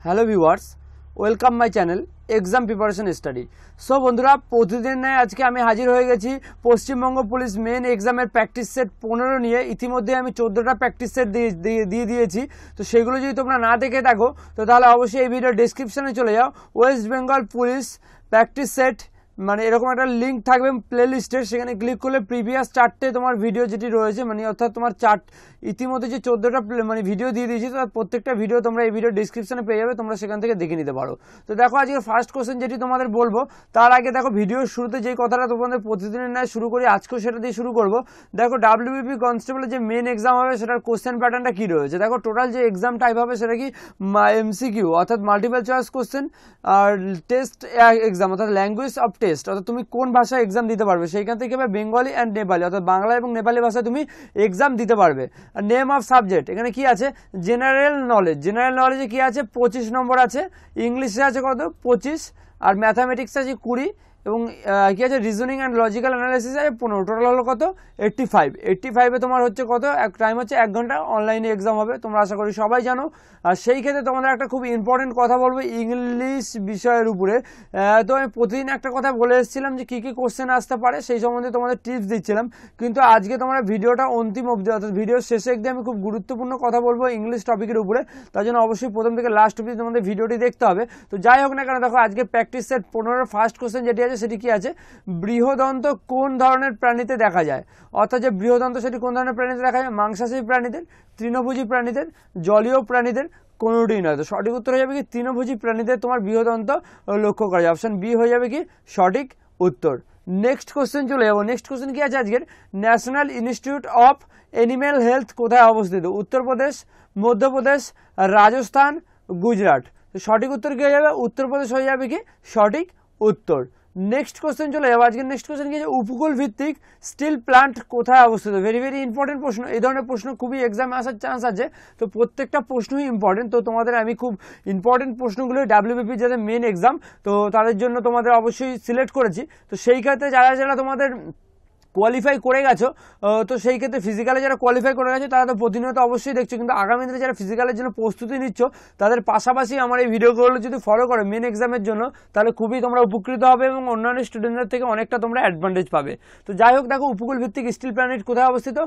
Hello viewers, welcome my channel exam preparation study. So বন্ধুরা, প্রতিদিন নয় আজকে আমি হাজির হয়ে গেছি পশ্চিমবঙ্গ পুলিশ মেন এক্সামের প্র্যাকটিস সেট 15 নিয়ে। ইতিমধ্যে আমি 14টা প্র্যাকটিস সেট দিয়ে দিয়েছি। তো সেগুলো যদি তোমরা না দেখে থাকো তো তাহলে অবশ্যই এই ভিডিও ডিসক্রিপশনে চলে যাও। West Bengal police practice set মানে এরকম একটা লিঙ্ক থাকবে প্লে লিস্টের, সেখানে ক্লিক করলে প্রিভিয়াস 4টে তোমার ভিডিও যেটি রয়েছে মানে অর্থাৎ তোমার ইতিমধ্যে যে 14টা মানে ভিডিও দিয়ে দিয়েছি, তার প্রত্যেকটা ভিডিও তোমরা এই ভিডিও ডিসক্রিপশনে পেয়ে যাবে, তোমরা সেখান থেকে দেখে নিতে পারো। তো দেখো আজকে ফার্স্ট কোশ্চেন যেটি তোমাদের বলবো, তার আগে দেখো ভিডিওর শুরুতে যেই কথাটা তোমাদের প্রতিদিনের ন্যায় শুরু করি, আজকেও সেটা দিয়ে শুরু করবো। দেখো ডাব্লিউবিপি কনস্টেবলের যে মেন এক্সাম হবে সেটার কোশ্চেন প্যাটার্নটা কি রয়েছে। দেখো টোটাল যে এক্সাম টাইপ হবে সেটা কি এমসিকিউ অর্থাৎ মাল্টিপল চয়েস কোশ্চেন, আর টেস্ট এক্সাম অর্থাৎ ল্যাঙ্গুয়েজ অফ টেস্ট অর্থাৎ তুমি কোন ভাষায় এক্সাম দিতে পারবে, সেইখান থেকে বেঙ্গলি অ্যান্ড নেপালি অর্থাৎ বাংলা এবং নেপালি ভাষায় তুমি এক্সাম দিতে পারবে। আর নেম অফ সাবজেক্ট এখানে কি আছে, জেনারেল নলেজ। জেনারেল নলেজে কি আছে 25 নম্বর আছে, ইংলিশে আছে কত 25, আর ম্যাথামেটিক্স আছে 20, এবং কি আছে রিজনিং অ্যান্ড লজিক্যাল অ্যানালাইসিস আছে 15। টোটাল হলো কত 85 তোমার হচ্ছে কত এক টাইম হচ্ছে 1 ঘন্টা অনলাইনে এক্সাম হবে, তোমরা আশা করি সবাই জানো। আর সেই ক্ষেত্রে তোমাদের একটা খুব ইম্পর্টেন্ট কথা বলবো ইংলিশ বিষয়ের উপরে। তো আমি প্রতিদিন একটা কথা বলে এসেছিলাম যে কী কী কোশ্চেন আসতে পারে সেই সম্বন্ধে তোমাদের টিপস দিচ্ছিলাম, কিন্তু আজকে তোমরা ভিডিওটা অন্তিম অবধি অর্থাৎ ভিডিওর শেষে একদিন আমি খুব গুরুত্বপূর্ণ কথা বলবো ইংলিশ টপিকের উপরে, তার জন্য অবশ্যই প্রথম থেকে লাস্ট অবধি তোমাদের ভিডিওটি দেখতে হবে। তো যাই হোক না কেন, দেখো আজকে প্র্যাকটিস সেট 15 ফার্স্ট কোশ্চেন যেটি আছে সেটি কি আছে, বৃহদন্ত কোন ধরনের প্রাণীতে দেখা যায়, অর্থাৎ যে বৃহদন্ত সেটি কোন ধরনের প্রাণীতে দেখা যায়, মাংসাশী প্রাণীদের, তৃণভোজী প্রাণীদের, জলীয় প্রাণীদের, কোনোটিই নয়। তো সঠিক উত্তর হয়ে যাবে কি তৃণভোজী প্রাণীদের তোমার বৃহদন্ত লক্ষ্য করা যায়, অপশন বি হয়ে যাবে কি সঠিক উত্তর। নেক্সট কোশ্চেন চলে যাবো। নেক্সট কোশ্চেন কি আছে আজকের, national institute of animal health কোথায় অবস্থিত, উত্তরপ্রদেশ, মধ্যপ্রদেশ, রাজস্থান, গুজরাট। তো সঠিক উত্তর কি হয়ে যাবে, উত্তরপ্রদেশ হয়ে যাবে কি সঠিক উত্তর। নেক্সট কোশ্চেন চলে যাবো। আজকের নেক্সট কোশ্চেন কি আছে, উপকূল ভিত্তিক স্টিল প্লান্ট কোথায় অবস্থিত। ভেরি ভেরি ইম্পর্টেন্ট প্রশ্ন, এই ধরনের প্রশ্ন খুবই এক্সামে আসার চান্স আছে, তো প্রত্যেকটা প্রশ্নই ইম্পর্টেন্ট। তো তোমাদের আমি খুব ইম্পর্টেন্ট প্রশ্নগুলো ডাব্লিউবিপি যাদের মেন এক্সাম, তো তাদের জন্য তোমাদের অবশ্যই সিলেক্ট করেছি। তো সেই ক্ষেত্রে যারা যারা তোমাদের কোয়ালিফাই করে গেছো, তো সেই ক্ষেত্রে ফিজিক্যালে যারা কোয়ালিফাই করে গেছো তারা তো প্রতিনিয়ত অবশ্যই দেখছো, কিন্তু আগামী দিনে যারা ফিজিক্যালের জন্য প্রস্তুতি নিচ্ছ তাদের পাশাপাশি আমার এই ভিডিওগুলো যদি ফলো করো মেন এক্সামের জন্য, তাহলে খুবই তোমরা উপকৃত হবে এবং অন্যান্য স্টুডেন্টদের থেকে অনেকটা তোমরা অ্যাডভান্টেজ পাবে। তো যাই হোক, দেখো উপকূল ভিত্তিক স্টিল প্ল্যানেট কোথায় অবস্থিত,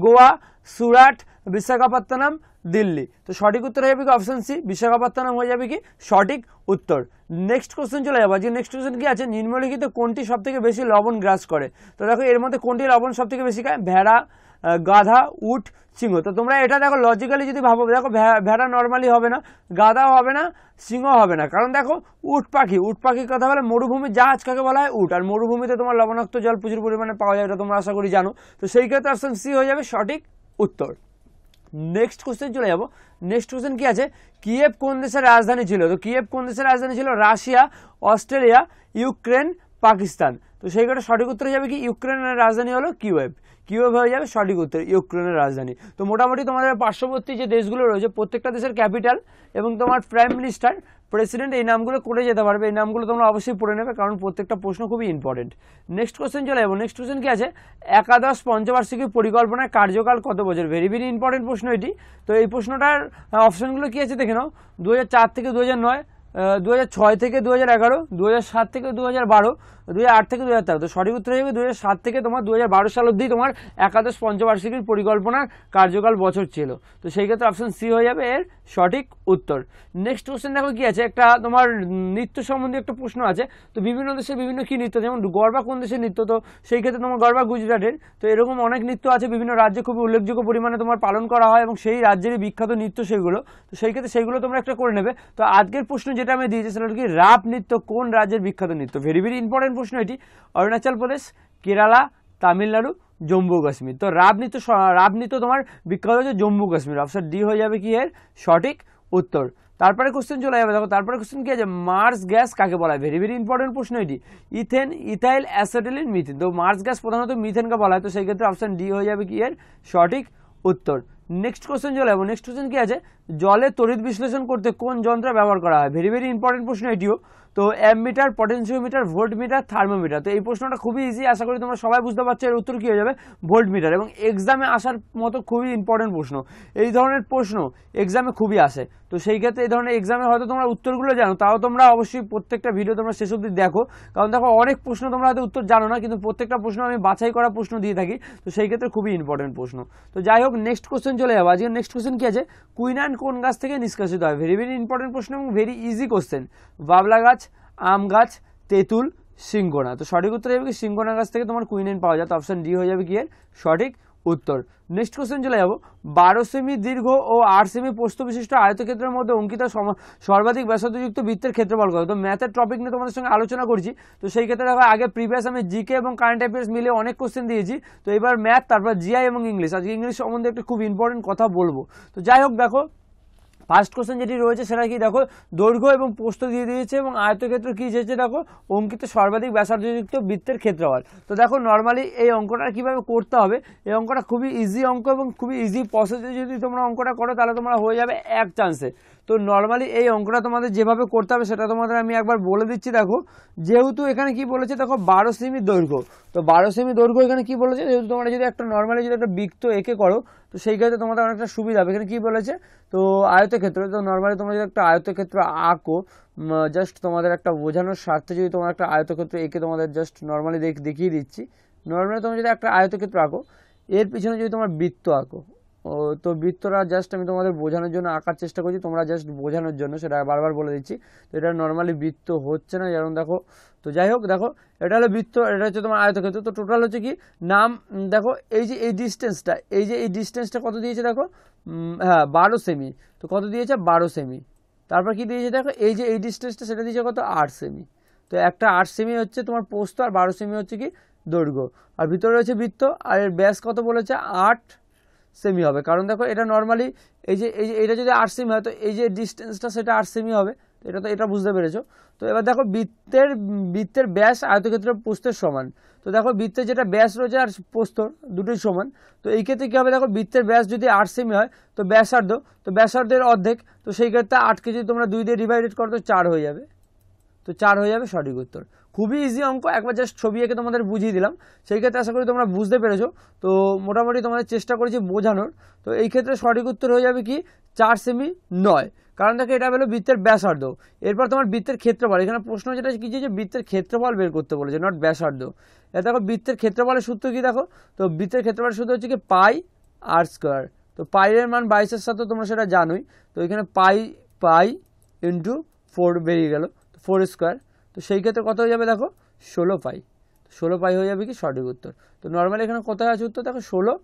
গোয়া, সুরাট, বিশাখাপত্তনম, দিল্লি। তো সঠিক উত্তর হয়ে যাবে কি অপশন সি, বিশাখাপত্তনম হয়ে যাবে কি সঠিক উত্তর। নেক্সট কোশ্চেন চলে যাবো। আজকে নেক্সট কোশ্চেন কি আছে, নিম্নলিখিত কোনটি সব থেকে বেশি লবণ গ্রাস করে। তো দেখো এর মধ্যে কোনটি লবণ সব থেকে বেশি খায়, ভেড়া, গাধা, উট, সিংহ। তো তোমরা এটা দেখো লজিক্যালি যদি ভাবো, দেখো ভেড়া নর্মালি হবে না, গাধাও হবে না, সিংহ হবে না, কারণ দেখো উট পাখির কথা বলে মরুভূমির জাহাজ কাকে বলা হয়, উট। আর মরুভূমিতে তোমার লবণাক্ত জল প্রচুর পরিমাণে পাওয়া যায়, এটা তোমরা আশা করি জানো। তো সেই ক্ষেত্রে অপশন সি হয়ে যাবে সঠিক উত্তর। নেক্সট কোশ্চেন চলে যাবো। নেক্সট কোশ্চেন কি আছে, কিয়েভ কোন দেশের রাজধানী ছিল। তো কিয়েভ কোন দেশের রাজধানী ছিল, রাশিয়া, অস্ট্রেলিয়া, ইউক্রেন, পাকিস্তান। তো সেই ক্ষেত্রে সঠিক উত্তর যাবে কি ইউক্রেনের রাজধানী হলো কিয়েভ হয়ে যাবে সঠিক উত্তর, ইউক্রেনের রাজধানী। তো মোটামুটি তোমাদের পার্শ্ববর্তী যে দেশগুলো রয়েছে প্রত্যেকটা দেশের ক্যাপিটাল এবং তোমার প্রাইম মিনিস্টার, প্রেসিডেন্ট, এই নামগুলো করে যেতে পারবে, এই নামগুলো তোমরা অবশ্যই পড়ে নেবে কারণ প্রত্যেকটা প্রশ্ন খুবই ইম্পর্টেন্ট। নেক্সট কোশ্চেন চলে যাবো। নেক্সট কোশ্চেন কি আছে, একাদশ পঞ্চবার্ষিকী পরিকল্পনার কার্যকাল কত বছর। ভেরি ভেরি ইম্পর্টেন্ট প্রশ্ন এটি। তো এই প্রশ্নটার অপশনগুলো কি আছে দেখে নাও, 2004 থেকে 2009, 2006 থেকে 2011, 2007 থেকে 2012, 2008 থেকে 2013। তো সঠিক উত্তর হয়ে যাবে 2007 থেকে তোমার 2012 সাল অবধি তোমার একাদশ পঞ্চবার্ষিকীর পরিকল্পনার কার্যকাল বছর ছিল। তো সেই ক্ষেত্রে অপশন সি হয়ে যাবে এর সঠিক উত্তর। নেক্সট কোশ্চেন দেখো কি আছে, একটা তোমার নৃত্য সম্বন্ধে একটা প্রশ্ন আছে। তো বিভিন্ন দেশের বিভিন্ন কি নৃত্য, যেমন গরবা কোন দেশের নৃত্য, তো সেই ক্ষেত্রে তোমার গরবা গুজরাটের। তো এরকম অনেক নৃত্য আছে বিভিন্ন রাজ্যে খুবই উল্লেখযোগ্য পরিমাণে তোমার পালন করা হয় এবং সেই রাজ্যেরই বিখ্যাত নৃত্য সেগুলো। তো সেই ক্ষেত্রে সেইগুলো তোমরা একটা করে নেবে। তো আজকের প্রশ্ন যেটা আমি দিয়েছি সেটা হলো কি রাপ নৃত্য কোন রাজ্যের বিখ্যাত নৃত্য। ভেরি ভেরি ইম্পর্টেন্ট প্রশ্ন এটি, অরুণাচল প্রদেশ, কেরালা, তামিলনাড়ু, জম্মু কাশ্মীর। তো রাপ নৃত্য তোমার বিখ্যাত হচ্ছে জম্মু কাশ্মীর, অপশন ডি হয়ে যাবে কি এর সঠিক উত্তর। তারপরে কোশ্চেন চলে যাবে। দেখো তারপরে কোশ্চেন কি আছে, মার্স গ্যাস কাকে বলা হয়। ভেরি ভেরি ইম্পর্টেন্ট প্রশ্ন এটি, ইথেন, ইথাইল, অ্যাসিটিলিন, মিথেন। তো মার্স গ্যাস প্রধানত মিথেনকে বলা হয়, তো সেই ক্ষেত্রে অপশন ডি হয়ে যাবে কি এর সঠিক উত্তর। নেক্সট কোশ্চেন চলে যাবো। নেক্সট কোশ্চেন কি আছে, জলে তড়িৎ বিশ্লেষণ করতে কোন যন্ত্র ব্যবহার করা হয়? ভেরি ভেরি ইম্পর্টেন্ট প্রশ্ন এটিও। তো অ্যামমিটার, পটেনশিওমিটার, ভোল্টমিটার, থার্মোমিটার। তো এই প্রশ্নটা খুবই ইজি, আশা করি তোমরা সবাই বুঝতে পারছো। এর উত্তর কি হয়ে যাবে? ভোল্টমিটার। এবং এক্সামে আসার মতো খুবই ইম্পর্টেন্ট প্রশ্ন, এই ধরনের প্রশ্ন এক্সামে খুবই আসে। তো সেই ক্ষেত্রে এই ধরনের এক্সামে হয়তো তোমরা উত্তরগুলো জানো, তাও তোমরা অবশ্যই প্রত্যেকটা ভিডিও তোমরা শেষ অবধি দেখো, কারণ দেখো অনেক প্রশ্ন তোমরা হয়তো উত্তর জানো না, কিন্তু প্রত্যেকটা প্রশ্ন আমি বাছাই করা প্রশ্ন দিয়ে থাকি। তো সেই ক্ষেত্রে খুবই ইম্পর্টেন্ট প্রশ্ন। তো যাই হোক, নেক্সট কোশ্চেন চলে যাবো। আজকে নেক্সট কোশ্চেন কি আছে? কুইনাইন কোন গাছ থেকে নিষ্কাশিত হয়? ভেরি ভেরি ইম্পর্টেন্ট প্রশ্ন এবং ভেরি ইজি কোশ্চেন। বাবলা গাছ, আম গাছ, তেঁতুল, সিংকোনা। তো সঠিক উত্তর হবে কি সিংকোনা গাছ থেকে তোমার কুইনাইন পাওয়া যায়। তো অপশন ডি হয়ে যাবে কি এর সঠিক উত্তর। নেক্সট কোশ্চেন চলে যাবো। 12 সেমি দীর্ঘ ও 8 সেমি প্রস্থ বিশিষ্ট আয়তক্ষেত্রের মধ্যে অঙ্কিত সর্বাধিক ব্যাসার্ধযুক্ত বৃত্তের ক্ষেত্রফল কত? তো ম্যাথের টপিক নিয়ে তোমাদের সঙ্গে আলোচনা করছি। তো সেই ক্ষেত্রে দেখো আগে প্রিভিয়াস আমি জিকে এবং কারেন্ট অ্যাফেয়ার্স মিলে অনেক কোশ্চেন দিয়েছি। তো এবার ম্যাথ, তারপর জিআই এবং ইংলিশ। আজকে ইংলিশ সম্বন্ধে একটা খুব ইম্পর্টেন্ট কথা বলবো। তো যাই হোক, দেখো ফার্স্ট কোশ্চেন যেটি রয়েছে সেটা কি দেখো, দৈর্ঘ্য এবং প্রস্থ দিয়ে দিয়েছে এবং আয়তক্ষেত্র কি চেয়েছে দেখো, অঙ্কিত সর্বাধিক ব্যাসার্ধযুক্ত বৃত্তের ক্ষেত্রফল। তো দেখো নর্মালি এই অঙ্কটা কিভাবে করতে হবে, এই অঙ্কটা খুবই ইজি অঙ্ক এবং খুবই ইজি প্রসেসে যদি তোমরা অঙ্কটা করো তাহলে তোমরা হয়ে যাবে এক চান্সে। তো নর্মালি এই অঙ্কটা তোমাদের যেভাবে করতে হবে সেটা তোমাদের আমি একবার বলে দিচ্ছি। দেখো যেহেতু এখানে কি বলেছে, দেখো 12 সেমি দৈর্ঘ্য, তো 12 সেমি দৈর্ঘ্য এখানে কি বলেছে, যেহেতু তোমরা যদি একটা নর্মালি যদি একটা বৃত্ত এঁকে করো তো সেই ক্ষেত্রে তোমাদের অনেকটা সুবিধা হবে। এখানে কি বলেছে, তো আয়তক্ষেত্র, তো নর্মালি তোমরা যদি একটা আয়তক্ষেত্র আঁকো, জাস্ট তোমাদের একটা বোঝানোর স্বার্থে যদি তোমরা একটা আয়তক্ষেত্র এঁকে তোমাদের জাস্ট নর্মালি দেখিয়ে দিচ্ছি। নর্মালি তোমরা যদি একটা আয়তক্ষেত্র আঁকো, এর পিছনে যদি তোমার বৃত্ত আঁকো, তো বৃত্তটা জাস্ট আমি তোমাদের বোঝানোর জন্য আঁকার চেষ্টা করছি, তোমরা জাস্ট বোঝানোর জন্য, সেটা বারবার বলে দিচ্ছি। তো এটা নর্মালি বৃত্ত হচ্ছে না, যেমন দেখো। তো যাই হোক, দেখো এটা হলো বৃত্ত, এটা হচ্ছে তোমার আয়তক্ষেত্র। তো টোটাল হচ্ছে কি নাম, দেখো এই যে এই ডিস্টেন্সটা, এই ডিস্টেন্সটা কত দিয়েছে দেখো, হ্যাঁ 12 সেমি। তো কত দিয়েছে? 12 সেমি। তারপর কি দিয়েছে দেখো, এই যে এই ডিস্টেন্সটা সেটা দিয়েছে কত? 8 সেমি। তো একটা 8 সেমি হচ্ছে তোমার প্রস্থ, আর 12 সেমি হচ্ছে কি দৈর্ঘ্য। আর ভিতরে রয়েছে বৃত্ত, আর এর ব্যাস কত বলেছে? 8 সেমি হবে। কারণ দেখো এটা নর্মালি এটা যদি 8 সেমি হয়, তো এই যে ডিস্টেন্সটা সেটা 8 সেমি হবে। এটা বুঝতে পেরেছো? তো এবার দেখো বৃত্তের ব্যাস আয়তক্ষেত্রের প্রস্থের সমান। তো দেখো বৃত্তের যেটা ব্যাস রয়েছে আর প্রস্থ দুটোই সমান। তো এই ক্ষেত্রে কি হবে দেখো, বৃত্তের ব্যাস যদি 8 সেমি হয়, তো ব্যাসার্ধের অর্ধেক। তো সেই ক্ষেত্রে 8কে যদি তোমরা 2 দিয়ে ডিভাইডেড করো তো 4 হয়ে যাবে। তো 4 হয়ে যাবে সঠিক উত্তর। খুবই ইজি অঙ্ক, একবার জাস্ট ছবি এঁকে তোমাদের বুঝিয়ে দিলাম। সেই ক্ষেত্রে আশা করি তোমরা বুঝতে পেরেছো। তো মোটামুটি তোমাদের চেষ্টা করেছি বোঝানোর। তো এই ক্ষেত্রে সঠিক উত্তর হয়ে যাবে কি 4 সেমি 9, কারণ দেখো এটা হলো বৃত্তের ব্যাসার্ধ। এরপর তোমার বৃত্তের ক্ষেত্রফল, এখানে প্রশ্ন যেটা কি যে বৃত্তের ক্ষেত্রফল বের করতে বলেছে, নট ব্যাসার্ধ। এটা দেখো বৃত্তের ক্ষেত্রফলের সূত্র কি দেখো, তো বৃত্তের ক্ষেত্রফলের সূত্র হচ্ছে কি পাই আর স্কোয়ার। তো পাইয়ের মান 22-এর সাথে তোমরা সেটা জানোই। তো এখানে পাই ইন্টু 4 বেরিয়ে গেল, 4 স্কোয়ার। তো সেই ক্ষেত্রে কত হয়ে যাবে দেখো, 16 পাই। 16 পাই হয়ে যাবে কি সঠিক উত্তর। তো নর্মালি এখানে কোথায় আছে উত্তর দেখো, 16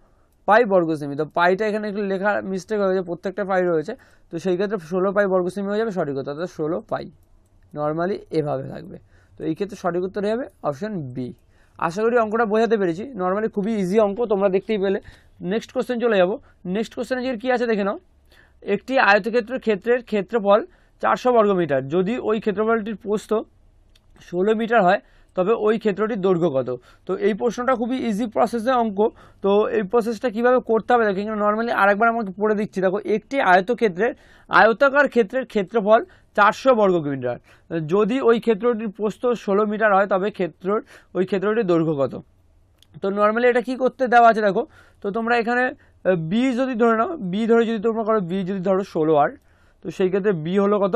পাই বর্গ সেমি। তো পাইটা এখানে একটু লেখা মিস্টেক হয়েছে, প্রত্যেকটা পাই রয়েছে। তো সেই ক্ষেত্রে 16 পাই বর্গ সেমি হয়ে যাবে সঠিক উত্তর, অর্থাৎ 16 পাই। নর্মালি এভাবে থাকবে। তো এই ক্ষেত্রে সঠিক উত্তর হয়ে যাবে অপশন বি। আশা করি অঙ্কটা বোঝাতে পেরেছি। নর্মালি খুবই ইজি অঙ্ক, তোমরা দেখতেই পেলে। নেক্সট কোশ্চেন চলে যাবো। নেক্সট কোশ্চেনে যে কী আছে দেখে নাও। একটি আয়তক্ষেত্রের ক্ষেত্রফল 400 বর্গমিটার, যদি ওই ক্ষেত্রফলটির প্রস্থ 16 মিটার হয় তবে ওই ক্ষেত্রটির দৈর্ঘ্য কত? তো এই প্রশ্নটা খুবই ইজি প্রসেসের অঙ্ক। তো এই প্রসেসটা কিভাবে করতে হবে দেখো, এখানে নর্মালি আরেকবার আমাকে পড়ে দিচ্ছি। দেখো একটি আয়তাকার ক্ষেত্রের ক্ষেত্রফল 400 বর্গমিটার, যদি ওই ক্ষেত্রটির প্রস্থ 16 মিটার হয় তবে ওই ক্ষেত্রটির দৈর্ঘ্য কত? তো নর্মালি এটা কি করতে দেওয়া আছে দেখো, তো তোমরা এখানে বি যদি ধরে নাও, বি ধরে যদি তোমরা করো, বি যদি ধরো 16 আর, তো সেই ক্ষেত্রে বি হলো কত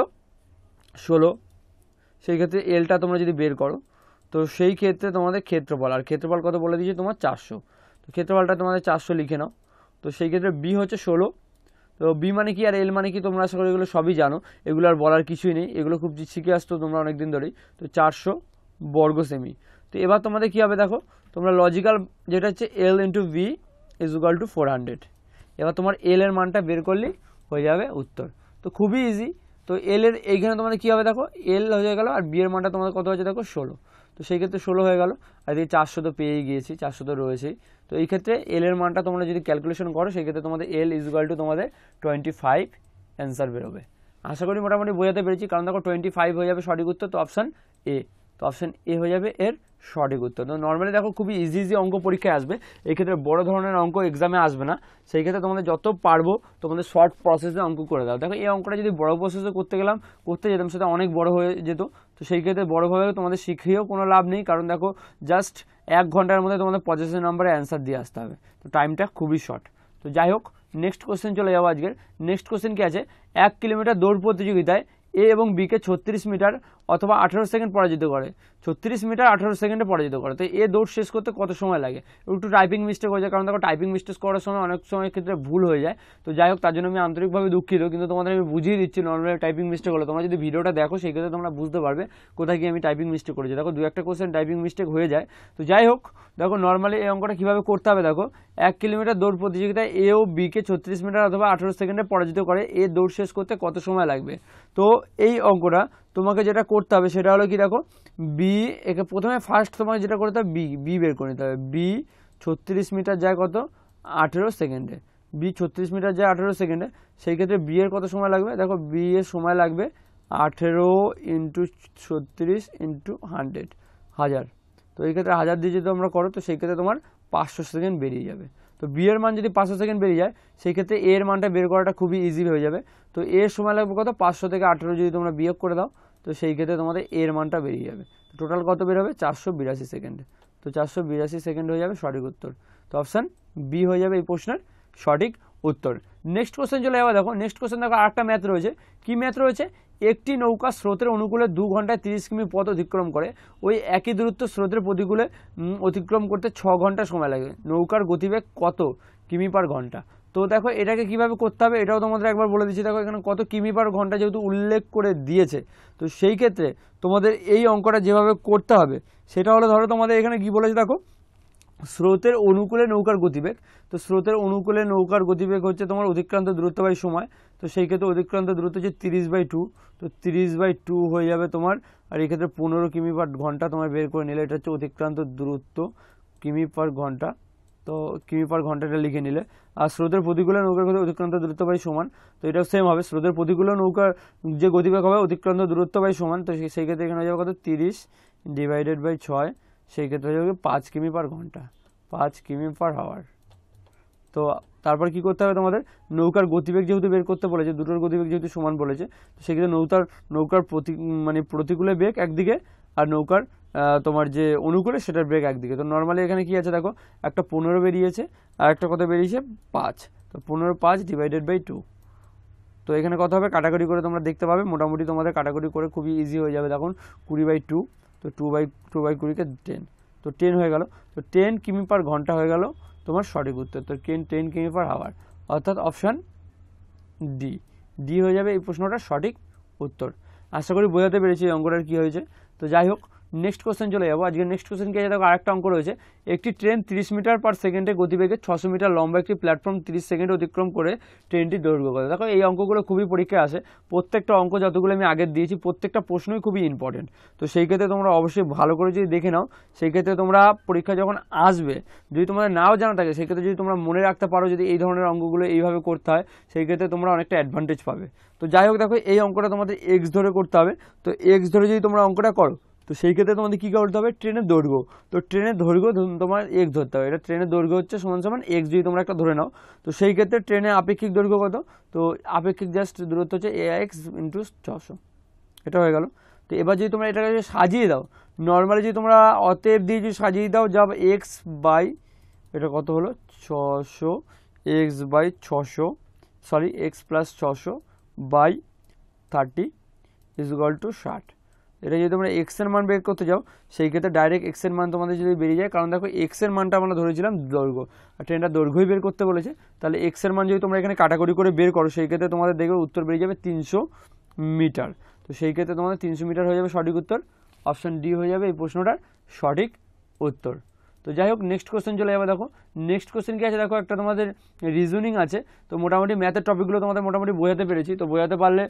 16। সেই ক্ষেত্রে এলটা তোমরা যদি বের করো, তো সেই ক্ষেত্রে তোমাদের ক্ষেত্রফল, আর ক্ষেত্রফল কত বলে দিয়েছে তোমার 400। তো ক্ষেত্রফলটা তোমাদের 400 লিখে নাও। তো সেই ক্ষেত্রে বি হচ্ছে 16। তো বি মানে কি আর এল মানে কি তোমরা আশা করি এগুলো সবই জানো, এগুলো আর বলার কিছুই নেই, এগুলো খুব শিখে আসতো তোমরা অনেকদিন ধরেই। তো 400 বর্গ সেমি। তো এবার তোমাদের কি হবে দেখো, তোমরা লজিক্যাল যেটা হচ্ছে L into V is equal to 400। এবার তোমার এল এর মানটা বের করলেই হয়ে যাবে উত্তর। তো খুবই ইজি। তো এল এর এইখানে তোমাদের কী হবে দেখো, এল হয়ে গেল, আর বি এর মানটা তোমাদের কত হয়েছে দেখো 16। তো সেই ক্ষেত্রে 16 হয়ে গেল, আর এদিকে 400 তো পেয়েই গিয়েছি, 400 তো রয়েছেই। তো এই ক্ষেত্রে এল এর মানটা তোমরা যদি ক্যালকুলেশন করো, সেই ক্ষেত্রে তোমাদের এল ইজ ইকুয়াল টু তোমাদের 25 অ্যান্সার বেরোবে। আশা করি মোটামুটি বোঝাতে পেরেছি, কারণ দেখো 25 হয়ে যাবে সঠিক উত্তর। তো অপশান এ তো অপশান এ হয়ে যাবে এর সঠিক উত্তর। তো নর্মালি দেখো খুবই ইজি অঙ্ক পরীক্ষায় আসবে, এই ক্ষেত্রে বড় ধরনের অঙ্ক এক্সামে আসবে না, সেই ক্ষেত্রে তোমাদের যত পারবো তোমাদের শর্ট প্রসেসে অঙ্ক করে দাও। দেখো এই অঙ্কটা যদি বড় প্রসেসে করতে যেতাম সেটা অনেক বড় হয়ে যেত, তো সেই ক্ষেত্রে বড়োভাবে তোমাদের শিখিয়েও কোনো লাভ নেই, কারণ দেখো জাস্ট 1 ঘন্টার মধ্যে তোমাদের 85 নম্বরে অ্যান্সার দিয়ে আসতে হবে, তো টাইমটা খুবই শর্ট। তো যাই হোক নেক্সট কোশ্চেন চলে যাবো আজকের। নেক্সট কোশ্চেন কি আছে, 1 কিলোমিটার দৌড় প্রতিযোগিতায় এ এবং বিকে 36 মিটার অথবা 18 সেকেন্ড পরাজিত করে, 36 মিটার 18 সেকেন্ডে পরাজিত করে। তো এ দৌড় শেষ করতে কত সময় লাগে? একটু টাইপিং মিস্টেক হয়ে যায়, কারণ দেখো টাইপিং মিস্টেক করার সময় অনেক সময় ক্ষেত্রে ভুল হয়ে যায়। তো যাই হোক তার জন্য আমি আন্তরিকভাবে দুঃখিত, কিন্তু তোমাদের আমি বুঝিয়ে দিচ্ছি নর্মালি টাইপিং মিস্টেক হলো। তোমরা যদি ভিডিওটা দেখো সেই ক্ষেত্রে তোমরা বুঝতে পারবে কোথায় গিয়ে আমি টাইপিং মিস্টেক করেছি। দেখো 2-1টা কোশ্চেন টাইপিং মিস্টেক হয়ে যায়। তো যাই হোক দেখো নর্মালি এই অঙ্কটা কীভাবে করতে হবে, দেখো 1 কিলোমিটার দৌড় প্রতিযোগিতায় এ ও বিকে 36 মিটার অথবা 18 সেকেন্ডে পরাজিত করে, এ দৌড় শেষ করতে কত সময় লাগবে? তো এই অঙ্কটা তোমাকে যেটা করতে হবে সেটা হলো কি, দেখো বি, একে প্রথমে ফার্স্ট তোমাকে যেটা করতে হবে বি বের করে নিতে হবে। বি 36 মিটার যায় কত? 18 সেকেন্ডে। বি 36 মিটার যায় 18 সেকেন্ডে, সেই ক্ষেত্রে বি এর কত সময় লাগবে? দেখো বি এর সময় লাগবে 18 ইন্টু 36 ইন্টু 1000। তো এই ক্ষেত্রে 1000 দিয়ে যদি তোমরা করো তো সেই ক্ষেত্রে তোমার 500 সেকেন্ড বেরিয়ে যাবে। তো বি এর মান যদি 500 সেকেন্ড বেরিয়ে যায় সেই ক্ষেত্রে এ এর মানটা বের করাটা খুবই ইজি হয়ে যাবে। তো এর সময় লাগবে কত? 500 থেকে 18 যদি তোমরা বিয়োগ করে দাও তো সেই ক্ষেত্রে তোমাদের এর মানটা বেরিয়ে যাবে। টোটাল কত বের হবে? 482 সেকেন্ড। তো 482 সেকেন্ড হয়ে যাবে সঠিক উত্তর। তো অপশান বি হয়ে যাবে এই প্রশ্নের সঠিক উত্তর। নেক্সট কোশ্চেন চলে যাবে। দেখো নেক্সট কোশ্চেন দেখো আরেকটা ম্যাথ রয়েছে। কি ম্যাথ রয়েছে? একটি নৌকা স্রোতের অনুকূলে 2 ঘন্টায় 30 কিমি পথ অতিক্রম করে, ওই একই দূরত্ব স্রোতের প্রতিকূলে অতিক্রম করতে 6 ঘন্টা সময় লাগে, নৌকার গতিবেগ কত কিমি পার ঘন্টা? তো দেখো এটাকে কিভাবে করতে হবে এটাও তোমাদের একবার বলে দিচ্ছি। দেখো এখানে কত কিমি পার ঘন্টা যেহেতু উল্লেখ করে দিয়েছে, তো সেই ক্ষেত্রে তোমাদের এই অঙ্কটা যেভাবে করতে হবে সেটা হলো, ধরো তোমাদের এখানে কি বলেছে দেখো, স্রোতের অনুকূলে নৌকার গতিবেগ। তো স্রোতের অনুকূলে নৌকার গতিবেগ হচ্ছে তোমার অতিক্রান্ত দূরত্ব বাই সময়। তো সেই ক্ষেত্রে অতিক্রান্ত দূরত্ব হচ্ছে 30/2। তো 30/2 হয়ে যাবে তোমার, আর এই ক্ষেত্রে 15 কিমি পার ঘন্টা তোমার বের করে নিলে, এটা হচ্ছে অতিক্রান্ত দূরত্ব কিমি পার ঘন্টা। তো কিমি পার ঘন্টাটা লিখে নিলে, আর স্রোতের প্রতিকূলে নৌকার গতি অতিক্রান্ত দূরত্ব বাই সমান। তো এটাও সেম হবে, স্রোতের প্রতিকূলে নৌকার যে গতিবেগ হবে অতিক্রান্ত দূরত্ব বাই সমান। তো সেই ক্ষেত্রে এখানে হয়ে যাবে কত? 30/6, সেই ক্ষেত্রে হয়ে যাবে 5 কিমি পার ঘন্টা, 5 কিমি পার আওয়ার। তো তারপর কি করতে হবে তোমাদের? নৌকার গতিবেগ যেহেতু বের করতে বলেছে, দুটোর গতিবেগ যেহেতু সমান বলেছে, তো সেক্ষেত্রে নৌকার প্রতিকূলে বেগ একদিকে, আর নৌকার তোমার যে অনুকূলে সেটার বেগ একদিকে। তো নর্মালি এখানে কি আছে দেখো, একটা 15 বেরিয়েছে আর একটা কত বেরিয়েছে? 5। তো 15/5/2। তো এখানে কত হবে? কাটাকুটি করে তোমরা দেখতে পাবে, মোটামুটি তোমাদের কাটাকুটি করে খুবই ইজি হয়ে যাবে। দেখুন 20/2, তো 2/20 কে 10, তো 10 হয়ে গেল। তো 10 কিমি পার ঘন্টা হয়ে গেল তোমার সঠিক উত্তর। তো 10 কিমি পার আওয়ার, অর্থাৎ অপশান ডি হয়ে যাবে এই প্রশ্নটার সঠিক উত্তর। আশা করি বোঝাতে পেরেছি এই অঙ্কটার কী হয়েছে। তো যাই হোক নেক্সট কোশ্চেন চলে যাবো। আজকে নেক্সট কোশ্চেন কি আছে দেখো, আরেকটা অঙ্ক রয়েছে। একটি ট্রেন 30 মিটার পার সেকেন্ডে গতিবেগে 600 মিটার লম্বা একটি প্ল্যাটফর্ম 30 সেকেন্ডে অতিক্রম করে ট্রেনটি দৈর্ঘ্য করে। দেখো এই অঙ্কগুলো খুবই পরীক্ষায় আসে, প্রত্যেকটা অঙ্ক যতগুলো আমি আগে দিয়েছি প্রত্যেকটা প্রশ্নই খুবই ইম্পর্টেন্ট। তো সেই ক্ষেত্রে তোমরা অবশ্যই ভালো করে যদি দেখে নাও, সেই ক্ষেত্রে তোমরা পরীক্ষা যখন আসবে যদি তোমাদের নাও জানা থাকে সেই ক্ষেত্রে যদি তোমরা মনে রাখতে পারো যদি এই ধরনের অঙ্কগুলো এইভাবে করতে হয়, সেই ক্ষেত্রে তোমরা অনেকটা অ্যাডভান্টেজ পাবে। তো যাই হোক দেখো এই অঙ্কটা তোমাদের এক্স ধরে করতে হবে। তো এক্স ধরে যদি তোমরা অঙ্কটা করো তো সেই ক্ষেত্রে তোমাদের কী করতে হবে? ট্রেনের দৈর্ঘ্য, তো ট্রেনের দৈর্ঘ্য তোমার এক্স ধরতে হবে। এটা ট্রেনের দৈর্ঘ্য হচ্ছে সমান সমান এক্স যদি তোমরা একটা ধরে নাও, তো সেই ক্ষেত্রে ট্রেনের আপেক্ষিক দৈর্ঘ্য কত? তো আপেক্ষিক জাস্ট দূরত্ব হচ্ছে ax × 600, এটা হয়ে গেল। তো এবার যদি তোমরা এটাকে সাজিয়ে দাও, নর্মালি যদি তোমরা অতএব দিয়ে যদি সাজিয়ে দাও যা এক্স বাই, এটা কত হলো? 600, x/600, সরি এক্স প্লাস 600/30 = 60। এটা যদি তোমরা এক্স এর মান বের করতে যাও সেই ক্ষেত্রে ডাইরেক্ট এক্স এর মান তোমাদের যদি বেরিয়ে যায়, কারণ দেখো এক্স এর মানটা আমরা ধরেছিলাম দৈর্ঘ্য, আর ট্রেনটা দৈর্ঘ্যই বের করতে বলেছে, তাহলে এক্স এর মান যদি তোমরা এখানে কাটাকুটি করে বের করো সেই ক্ষেত্রে তোমাদের দেখবে উত্তর বেরিয়ে যাবে 300 মিটার। তো সেই ক্ষেত্রে তোমাদের 300 মিটার হয়ে যাবে সঠিক উত্তর। অপশান ডি হয়ে যাবে এই প্রশ্নটার সঠিক উত্তর। তো যাই হোক নেক্সট কোশ্চেন চলে যাবে। দেখো নেক্সট কোশ্চেন কি আছে দেখো, একটা তোমাদের রিজনিং আছে। তো মোটামুটি ম্যাথের টপিকগুলো তোমাদের মোটামুটি বোঝাতে পেরেছি। তো বোঝাতে পারলে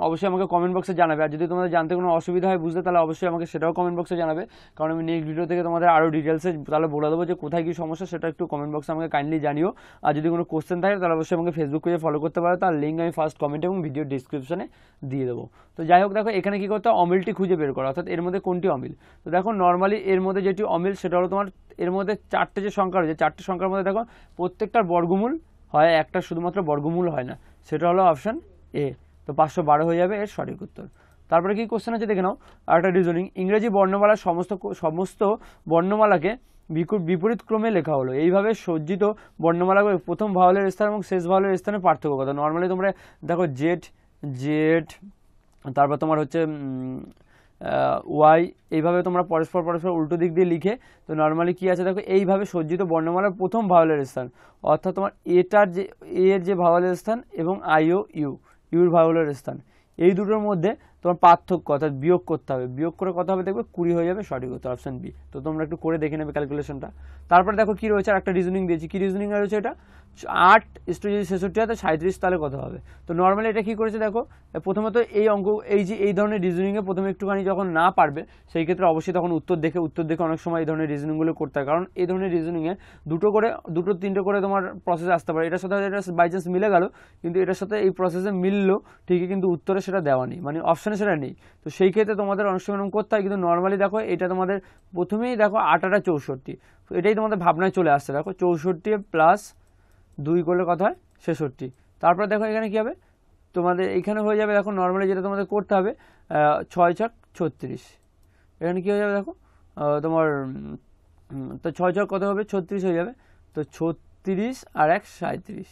অবশ্যই আমাকে কমেন্ট বক্সে জানাবে। আর যদি তোমাদের জানতে কোনো অসুবিধা হয় বুঝতে, তাহলে অবশ্যই আমাকে সেটাও কমেন্ট বক্সে জানাবে, কারণ আমি নেক্সট ভিডিও থেকে তোমাদের আরও ডিটেলসে তাহলে বলে দেবো যে কোথায় কী সমস্যা, সেটা একটু কমেন্ট বক্সে আমাকে কাইন্ডলি জানিও। আর যদি কোনো কোশ্চেন থাকে তাহলে অবশ্যই আমাকে ফেসবুক পেজে ফলো করতে পারো, তার লিঙ্ক আমি ফার্স্ট কমেন্ট এবং ভিডিও ডিসক্রিপশনে দিয়ে দেবো। তো যাই হোক, দেখো এখানে কী করতে হবে, অমিলটি খুঁজে বের করা, অর্থাৎ এর মধ্যে কোনটি অমিল। তো দেখো নর্মালি এর মধ্যে যেটি অমিল সেটা হলো তোমার এর মধ্যে 4টে যে সংখ্যা রয়েছে, 4টে সংখ্যার মধ্যে দেখো প্রত্যেকটার বর্গমূল হয়, একটা শুধুমাত্র বর্গমূল হয় না, সেটা হলো অপশান এ। তো 512 হয়ে যাবে এর সঠিক উত্তর। তারপরে কি কোশ্চেন আছে দেখে নাও, আরেকটা রিজনিং। ইংরেজি বর্ণমালার সমস্ত বর্ণমালাকে বিপরীত ক্রমে লেখা হলো, এইভাবে সজ্জিত বর্ণমালাগুলো প্রথম ভাওয়ালের স্থান এবং শেষ ভাওয়ালের স্থানে পার্থক্য কথা। নর্মালি তোমরা দেখো জেড, তারপর তোমার হচ্ছে ওয়াই, এইভাবে তোমরা পরস্পর উল্টো দিক দিয়ে লিখে, তো নর্মালি কি আছে দেখো, এইভাবে সজ্জিত বর্ণমালার প্রথম ভাওয়ালের স্থান, অর্থাৎ তোমার এটার যে এর যে ভাওয়ালের স্থান এবং আই ও ইউর ভাওয়ালের স্থান, এই দুটোর মধ্যে তোমার পার্থক্য অর্থাৎ বিয়োগ করতে হবে। বিয়োগ করে কত হবে দেখবে 20 হয়ে যাবে সঠিক উত্তর, অপশন বি। তো তোমরা একটু করে দেখে নেবে ক্যালকুলেশনটা। তারপরে দেখো কি রয়েছে, আর একটা রিজনিং দিয়েছি। কি রিজনিং রয়েছে এটা, 8 ইস্টু যদি 66 হয় তো 37 তাহলে কত হবে। তো নর্মালি এটা কি করেছে দেখো, প্রথমত এই অঙ্ক এই ধরনের রিজনিংয়ে প্রথমে একটুখানি যখন না পারবে, সেই ক্ষেত্রে অবশ্যই তখন উত্তর দেখে অনেক সময় এই ধরনের রিজনিংগুলো করতে হয়, কারণ এই ধরনের রিজনিংয়ে দুটো তিনটে করে তোমার প্রসেস আসতে পারে। এটার সাথে এটা বাই চান্স মিলে গেল, কিন্তু এটার সাথে এই প্রসেসে মিললো ঠিকই, কিন্তু উত্তরে সেটা দেওয়া নেই, মানে অপশানে সেটা নেই। তো সেই ক্ষেত্রে তোমাদের অনেক সময় করতে হয়, কিন্তু নর্মালি দেখো এটা তোমাদের প্রথমেই দেখো 8 8 64, এটাই তোমাদের ভাবনায় চলে আসছে। দেখো 64 প্লাস 2 করলে কত হয় 66। তারপর দেখো এখানে কী হবে, তোমাদের এইখানে হয়ে যাবে দেখো নর্মালি যেটা তোমাদের করতে হবে 6 ছক 36, এখানে কী হয়ে যাবে দেখো তোমার তো 6 ছক কত হবে 36 হয়ে যাবে। তো 36 আর 1 37,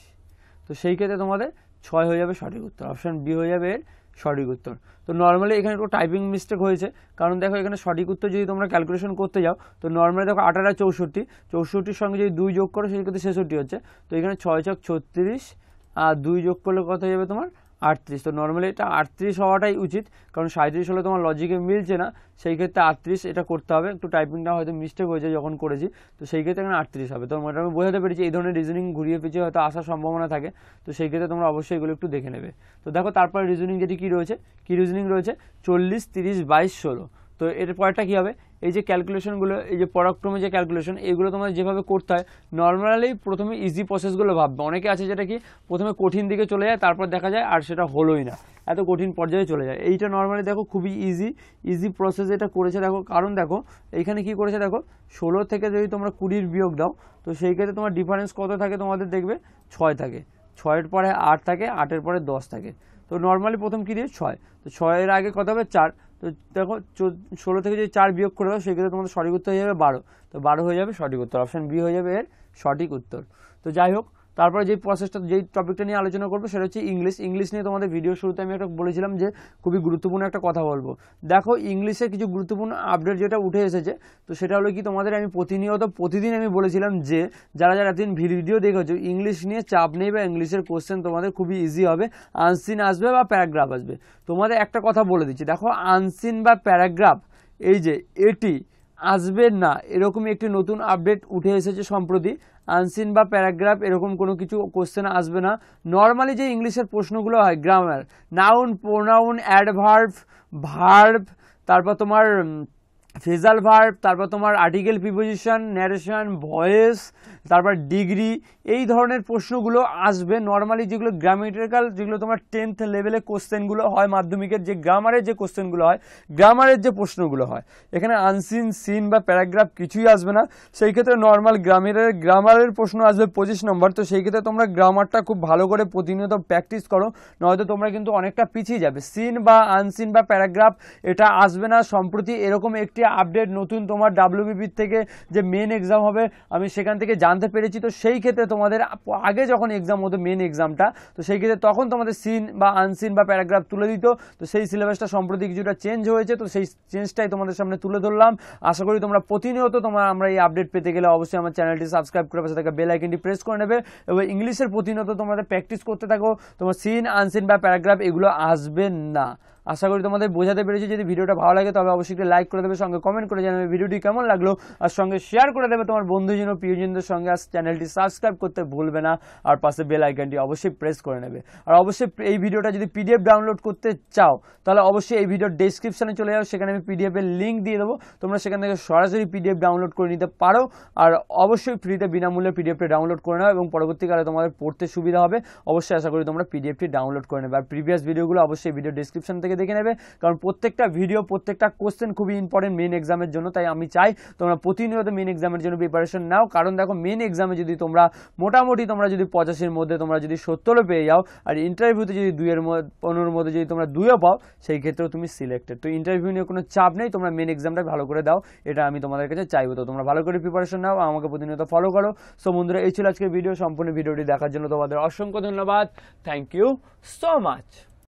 তো সেই ক্ষেত্রে তোমাদের 6 হয়ে যাবে সঠিক উত্তর, অপশান বি হয়ে যাবে এর সঠিক উত্তর। তো নর্মালি এখানে একটু টাইপিং মিস্টেক হয়েছে, কারণ দেখো এখানে সঠিক উত্তর যদি তোমরা ক্যালকুলেশন করতে যাও, তো নর্মালি দেখো 8 8 64 সঙ্গে যদি 2 যোগ করো সেই ক্ষেত্রে 66 হচ্ছে। তো এখানে 6 ছক 36 আর 2 যোগ করলে কত হয়ে যাবে তোমার 38। তো নর্মালি এটা 38 হওয়াটাই উচিত, কারণ 37 হলে তোমার লজিকে মিলছে না, সেই ক্ষেত্রে 38 এটা করতে হবে। একটু টাইপিংটা হয়তো মিস্টেক হয়েছে যখন করেছি, তো সেই ক্ষেত্রে এখানে 38 হবে। তো আমি বোঝাতে পেরেছি এই ধরনের রিজনিং ঘুরিয়ে পিছিয়ে হয়তো আসার সম্ভাবনা থাকে, তো সেই ক্ষেত্রে তোমরা অবশ্যই এগুলো একটু দেখে নেবে। তো দেখো তারপরে রিজনিং যেটি কী রয়েছে, কি রিজনিং রয়েছে 40 30 22 16। তো এর পরেরটা কী হবে, এই যে ক্যালকুলেশনগুলো, এই যে পরাক্রমে যে ক্যালকুলেশন, এগুলো তোমাদের যেভাবে করতে হয়, নর্মালি প্রথমে ইজি প্রসেসগুলো ভাববে। অনেকে আছে যেটা কি প্রথমে কঠিন দিকে চলে যায়, তারপর দেখা যায় আর সেটা হলোই না, এত কঠিন পর্যায়ে চলে যায়। এইটা নর্মালি দেখো খুবই ইজি প্রসেস এটা করেছে দেখো, কারণ দেখো এইখানে কি করেছে দেখো 16 থেকে যদি তোমরা 20 বিয়োগ দাও, তো সেই ক্ষেত্রে তোমার ডিফারেন্স কত থাকে তোমাদের দেখবে 6 থাকে, 6-এর পরে 8 থাকে, 8-এর পরে 10 থাকে। তো নর্মালি প্রথম কী দিয়ে 6, তো 6-এর আগে কত হবে 4। তো দেখো 16 থেকে যদি 4 বিয়োগ করে দাও, সেক্ষেত্রে তোমাদের সঠিক উত্তর হয়ে যাবে 12। তো 12 হয়ে যাবে সঠিক উত্তর, অপশান বি হয়ে যাবে এর সঠিক উত্তর। তো যাই হোক, তারপরে যেই প্রসেসটা যেই টপিকটা নিয়ে আলোচনা করবো সেটা হচ্ছে ইংলিশ নিয়ে। তোমাদের ভিডিও শুরুতে আমি একটা বলেছিলাম যে খুবই গুরুত্বপূর্ণ একটা কথা বলবো। দেখো ইংলিশে কিছু গুরুত্বপূর্ণ আপডেট যেটা উঠে এসেছে, তো সেটা হলো কি তোমাদের আমি প্রতিদিন আমি বলেছিলাম যে যারা এতদিন ভিডিও দেখেছো, ইংলিশ নিয়ে চাপ নেই বা ইংলিশের কোশ্চেন তোমাদের খুবই ইজি হবে, আনসিন আসবে বা প্যারাগ্রাফ আসবে। তোমাদের একটা কথা বলে দিচ্ছি, দেখো আনসিন বা প্যারাগ্রাফ এই যে এটি আসবে না, এরকমই একটি নতুন আপডেট উঠে এসেছে সম্প্রতি। আনসিন বা প্যারাগ্রাফ এরকম কোনো কিছু কোশ্চেন আসবে না। নর্মালি যে ইংলিশের প্রশ্নগুলো হয়, grammar, noun, pronoun, adverb, verb, তারপর তোমার ফ্রেজাল ভার্ব, তারপর তোমার আর্টিকেল প্রিপোজিশন, ন্যারেশন, ভয়েস, তারপর ডিগ্রি, এই ধরনের প্রশ্নগুলো আসবে। নর্মালি যেগুলো গ্রামেটিক্যাল, যেগুলো তোমার 10th লেভেলে কোশ্চেনগুলো হয়, মাধ্যমিকের যে গ্রামারের যে কোশ্চেনগুলো হয়, গ্রামারের যে প্রশ্নগুলো হয়, এখানে আনসিন, সিন বা প্যারাগ্রাফ কিছুই আসবে না। সেই ক্ষেত্রে নর্মাল গ্রামারের প্রশ্ন আসবে 25 নম্বর। তো সেই ক্ষেত্রে তোমরা গ্রামারটা খুব ভালো করে প্রতিনিয়ত প্র্যাকটিস করো, নয়তো তোমরা কিন্তু অনেকটা পিছিয়ে যাবে। সিন বা আনসিন বা প্যারাগ্রাফ এটা আসবে না। সম্প্রতি এরকম একটি আপডেট নতুন তোমার WBP থেকে যে মেন এক্সাম হবে, আমি সেখান থেকে জানতে পেরেছি। তো সেই ক্ষেত্রে তোমাদের আগে যখন এক্সাম হতো মেন এক্সামটা, তো সেই ক্ষেত্রে তখন তোমাদের সিন বা আনসিন বা প্যারাগ্রাফ তুলে দিত। তো সেই সিলেবাসটা সম্প্রতি কিছুটা চেঞ্জ হয়েছে, তো সেই চেঞ্জটাই তোমাদের সামনে তুলে ধরলাম। আশা করি তোমরা প্রতিনিয়ত আমরা এই আপডেট পেতে গেলে অবশ্যই আমার চ্যানেলটি সাবস্ক্রাইব করে পাশে থাকা বেল আইকনটি প্রেস করে নেবে এবং ইংলিশের প্রতিনিয়ত তোমাদের প্র্যাকটিস করতে থাকো। তোমার সিন, আনসিন বা প্যারাগ্রাফ এগুলো আসবে না। আশা করি তোমাদের বোঝাতে পেরেছি। যদি ভিডিওটা ভালো লাগে তবে অবশ্যই একটু লাইক করে দেবে, সঙ্গে কমেন্ট করে জানাবে ভিডিওটি কেমন লাগলো, আর সঙ্গে শেয়ার করে দেবে তোমার বন্ধুজন ও প্রিয়জনদের সঙ্গে। আর চ্যানেলটি সাবস্ক্রাইব করতে ভুলবে না, আর পাশে বেল আইকনটি অবশ্যই প্রেস করে নেবে। আর অবশ্যই এই ভিডিওটা যদি পিডিএফ ডাউনলোড করতে চাও তাহলে অবশ্যই এই ভিডিওর ডেসক্রিপশনে চলে যাও, সেখানে আমি পিডিএফ এর লিঙ্ক দিয়ে দেবো, তোমরা সেখান থেকে সরাসরি পিডিএফ ডাউনলোড করে নিতে পারো। আর অবশ্যই ফ্রিতে বিনামূল্যে পিডিএফটি ডাউনলোড করে নাও এবং পরবর্তীকালে তোমাদের পড়তে সুবিধা হবে। অবশ্যই আশা করি তোমরা পিডিএফটি ডাউনলোড করে নেবে। আর প্রিভিয়াস ভিডিওগুলো অবশ্যই ভিডিও ডেসক্রিপশন থেকে দেখে নেবে, কারণ প্রত্যেকটা ভিডিও প্রত্যেকটা কোশ্চেন খুবই ইম্পর্টেন্ট মেন এক্সামের জন্য। তাই আমি চাই তোমরা প্রতিনিয়ত মেন এক্সামের জন্য প্রিপারেশন নাও, কারণ দেখো মেন এক্সামে যদি তোমরা মোটামুটি তোমরা যদি 85-র মধ্যে তোমরা যদি 70-ও পেয়ে যাও, আর ইন্টারভিউতে যদি 2-15-র মধ্যে যদি তোমরা 2-ও পাও, সেই ক্ষেত্রেও তুমি সিলেক্টেড। তো ইন্টারভিউ নিয়ে কোনো চাপ নেই, তোমরা মেন এক্সামটা ভালো করে দাও, এটা আমি তোমাদের কাছে চাইবো। তো তোমরা ভালো করে প্রিপারেশন নাও, আমাকে প্রতিনিয়ত ফলো করো। সো বন্ধুরা, এই ছিল আজকের ভিডিও। সম্পূর্ণ ভিডিওটি দেখার জন্য তোমাদের অসংখ্য ধন্যবাদ। Thank you so much.